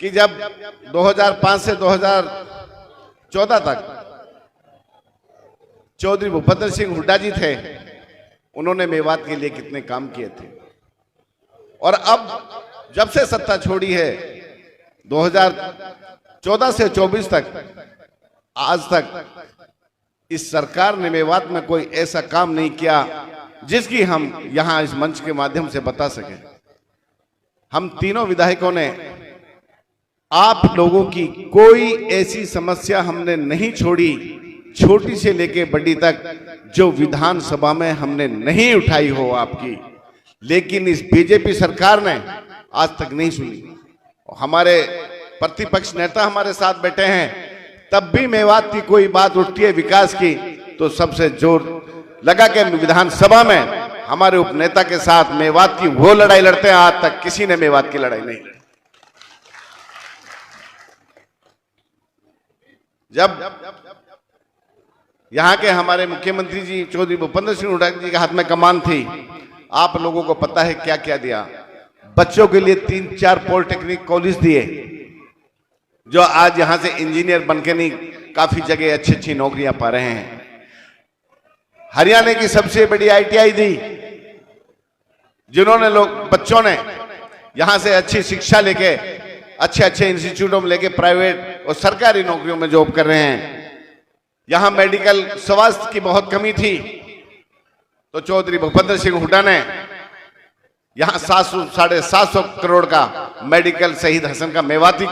कि जब 2005 से 2014 तक चौधरी भूपेंद्र सिंह हुड्डा जी थे, उन्होंने मेवात के लिए कितने काम किए थे। और अब जब से सत्ता छोड़ी है 2014 से 24 तक आज तक इस सरकार ने मेवात में कोई ऐसा काम नहीं किया जिसकी हम यहां इस मंच के माध्यम से बता सकें। हम तीनों विधायकों ने आप लोगों की कोई ऐसी समस्या हमने नहीं छोड़ी, छोटी से लेके बड़ी तक, जो विधानसभा में हमने नहीं उठाई हो आपकी, लेकिन इस बीजेपी सरकार ने आज तक नहीं सुनी। हमारे प्रतिपक्ष नेता हमारे साथ बैठे हैं, तब भी मेवात की कोई बात उठती है विकास की तो सबसे जोर लगा के विधानसभा में हमारे उपनेता के साथ मेवात की वो लड़ाई लड़ते हैं। आज तक किसी ने मेवात की लड़ाई नहीं लड़ी। जब यहां के हमारे मुख्यमंत्री जी चौधरी भूपेंद्र सिंह हुड्डा जी के हाथ में कमान थी, आप लोगों को पता है क्या क्या दिया। बच्चों के लिए 3-4 पॉलिटेक्निक कॉलेज दिए, जो आज यहां से इंजीनियर बनके नहीं काफी जगह अच्छी अच्छी नौकरियां पा रहे हैं। हरियाणा की सबसे बड़ी ITI दी, जिन्होंने बच्चों ने यहां से अच्छी शिक्षा लेके अच्छे अच्छे इंस्टीट्यूटों में लेके प्राइवेट और सरकारी नौकरियों में जॉब कर रहे हैं। यहां मेडिकल स्वास्थ्य की बहुत कमी थी, तो चौधरी भूपेंद्र सिंह हुड्डा ने यहां 700-750 करोड़ का मेडिकल शहीद हसन का मेवाती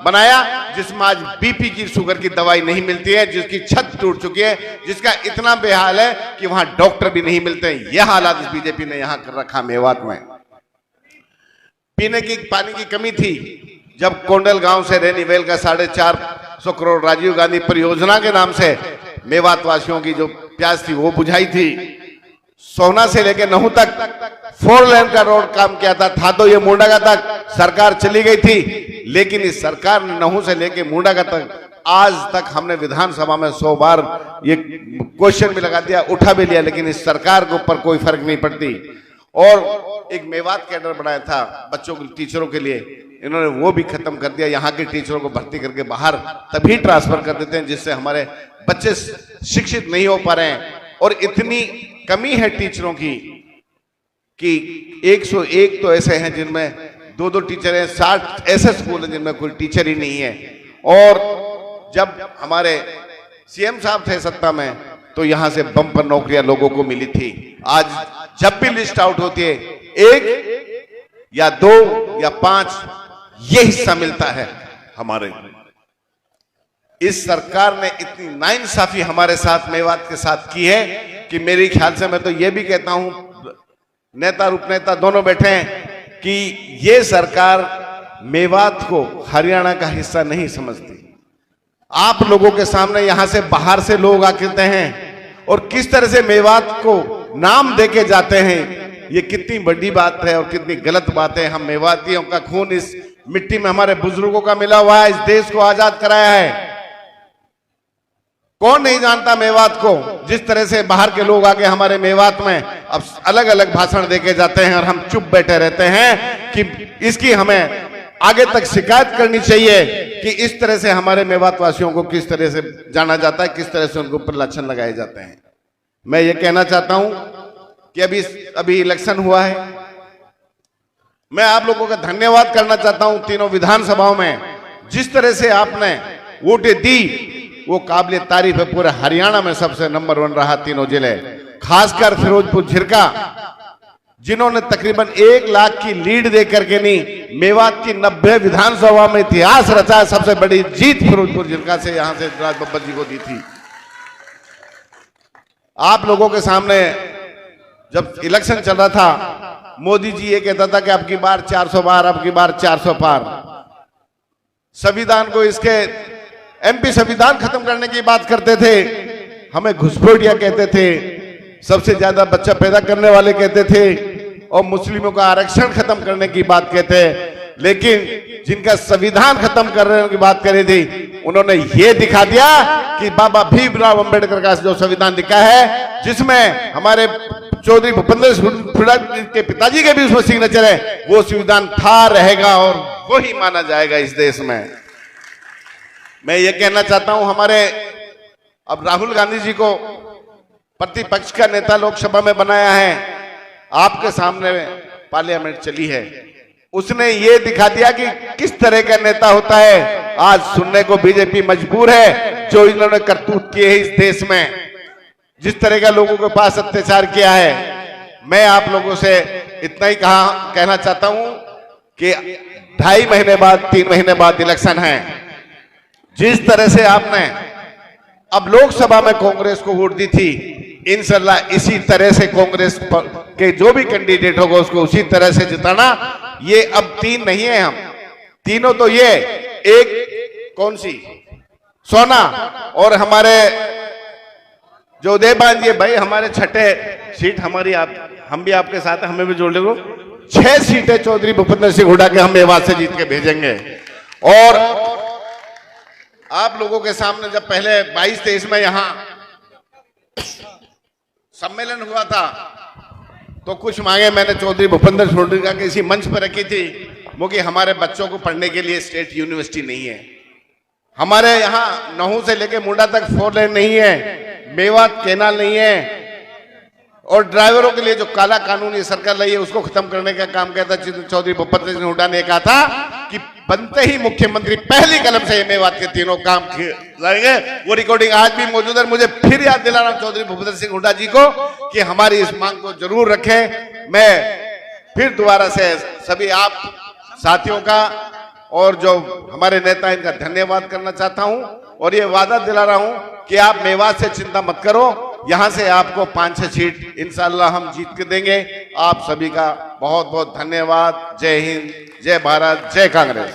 बनाया, जिसमें आज BP की शुगर की दवाई नहीं मिलती है, जिसकी छत टूट चुकी है, जिसका इतना बेहाल है कि वहां डॉक्टर भी नहीं मिलते हैं। यह हालात इस बीजेपी ने यहां कर रखा मेवात में। पीने की पानी की कमी थी, जब कोंडल गांव से रेनीवेल का 450 करोड़ राजीव गांधी परियोजना के नाम से मेवात वासियों की जो प्यास थी वो बुझाई थी। सोहना से लेकर नहू तक 4 लेन का रोड काम किया था तो ये मुंडागा तक सरकार चली गई थी, लेकिन इस सरकार ने नहू से लेकर मुंडागा तक आज तक हमने विधानसभा में 100 बार ये क्वेश्चन भी लगा दिया, उठा भी लिया, लेकिन इस सरकार के ऊपर कोई फर्क नहीं पड़ती। और एक मेवात कैडर बनाया था बच्चों के टीचरों के लिए, इन्होंने वो भी खत्म कर दिया। यहाँ के टीचरों को भर्ती करके बाहर तभी ट्रांसफर कर देते हैं जिससे हमारे बच्चे शिक्षित नहीं हो पा रहे हैं। और इतनी कमी है टीचरों की कि 101 तो ऐसे हैं जिनमें 2-2 टीचर हैं, 60 ऐसे स्कूल हैं जिनमें कोई टीचर ही नहीं है। और जब हमारे CM साहब थे सत्ता में तो यहां से बम्पर नौकरियां लोगों को मिली थी। आज जब भी लिस्ट आउट होती है 1 या 2 या 5 ये हिस्सा मिलता है हमारे। इस सरकार ने इतनी नाइंसाफी हमारे साथ मेवात के साथ की है कि मेरे ख्याल से मैं तो ये भी कहता हूं, नेता और उपनेता दोनों बैठे हैं, कि ये सरकार मेवात को हरियाणा का हिस्सा नहीं समझती। आप लोगों के सामने यहां से बाहर से लोग आते हैं और किस तरह से मेवात को नाम देके जाते हैं, ये कितनी बड़ी बात है और कितनी गलत बात है। हम मेवातियों का खून इस मिट्टी में हमारे बुजुर्गों का मिला हुआ है, इस देश को आजाद कराया है। कौन नहीं जानता मेवात को। जिस तरह से बाहर के लोग आके हमारे मेवात में अब अलग अलग भाषण देके जाते हैं और हम चुप बैठे रहते हैं कि इसकी हमें आगे तक शिकायत करनी चाहिए कि इस तरह से हमारे मेवात वासियों को किस तरह से जाना जाता है, किस तरह से उनके ऊपर लाछन लगाए जाते हैं। मैं ये कहना चाहता हूं कि अभी इलेक्शन हुआ है, मैं आप लोगों का धन्यवाद करना चाहता हूं। तीनों विधानसभाओं में जिस तरह से आपने वोटें दी वो काबिल तारीफ है। पूरे हरियाणा में सबसे नंबर 1 रहा तीनों जिले, खासकर फिरोजपुर झिरका, जिन्होंने तकरीबन 1 लाख की लीड दे करके नहीं, मेवात की 90 विधानसभा में इतिहास रचा। सबसे बड़ी जीत फिरोजपुर झिरका से यहां से राज बब्बर जी को दी थी। आप लोगों के सामने जब इलेक्शन चल रहा था, मोदी जी ये कहता था कि अब की बार 400 पार, अब की बार 400 पार। संविधान को इसके MP संविधान खत्म करने की बात करते थे, हमें घुसपैठिया कहते थे, सबसे ज्यादा बच्चा पैदा करने वाले कहते थे, और मुस्लिमों का आरक्षण खत्म करने की बात कहते हैं। लेकिन जिनका संविधान खत्म करने की बात करी थी, उन्होंने ये दिखा दिया कि बाबा भीमराव अंबेडकर का जो संविधान लिखा है, जिसमें हमारे चौधरी भूपेंद्र सिंह हुड्डा के पिताजी के भी उसमें सिग्नेचर है, वो संविधान था, रहेगा और वो ही माना जाएगा इस देश में। मैं ये कहना चाहता हूं, हमारे अब राहुल गांधी जी को प्रतिपक्ष का नेता लोकसभा में बनाया है, आपके सामने पार्लियामेंट चली है, उसने ये दिखा दिया कि किस तरह का नेता होता है। आज सुनने को बीजेपी मजबूर है, जो इन्होंने करतूत किए हैं इस देश में, जिस तरह का लोगों के पास अत्याचार किया है। मैं आप लोगों से इतना ही कहना चाहता हूं कि 2.5 महीने बाद 3 महीने बाद इलेक्शन है। जिस तरह से आपने अब लोकसभा में कांग्रेस को वोट दी थी, इंशाल्लाह इसी तरह से कांग्रेस के जो भी कैंडिडेट होगा उसको उसी तरह से जिताना। ये अब 3 नहीं है, हम तीनों तो ये एक कौन सी सोना और हमारे जो उदयबान जी भाई, हमारे 6ठे सीट हमारी, आप हम भी आपके साथ हैं, हमें भी जोड़ लो। 6 सीटें चौधरी भूपेंद्र सिंह हुड्डा के हम मेवात से जीत के भेजेंगे। और आप लोगों के सामने जब पहले 22-23 में यहां सम्मेलन हुआ था तो कुछ मांगे मैंने चौधरी भूपेंद्र सिंह हुड्डा के इसी मंच पर रखी थी, वो कि हमारे बच्चों को पढ़ने के लिए स्टेट यूनिवर्सिटी नहीं है, हमारे यहाँ नहू से लेके मुंडा तक 4 लेन नहीं है, मेवात कैनाल नहीं है, और ड्राइवरों के लिए जो काला कानून ये सरकार लाई है उसको खत्म करने का काम किया था चौधरी भूपेंद्र सिंह हुड्डा ने। कहा था कि बनते ही मुख्यमंत्री पहली कलम से मेवात के तीनों काम लाएंगे। वो रिकॉर्डिंग आज भी मौजूद है। मुझे फिर याद दिला रहा हूं चौधरी भूपेंद्र सिंह हुड्डा जी को कि हमारी इस मांग को जरूर रखें। मैं फिर दोबारा से सभी आप साथियों का और जो हमारे नेता इनका धन्यवाद करना चाहता हूं, और ये वादा दिला रहा हूं कि आप मेवात से चिंता मत करो, यहां से आपको 5-6 सीट इंशाल्लाह हम जीत के देंगे। आप सभी का बहुत बहुत धन्यवाद। जय हिंद, जय भारत, जय कांग्रेस।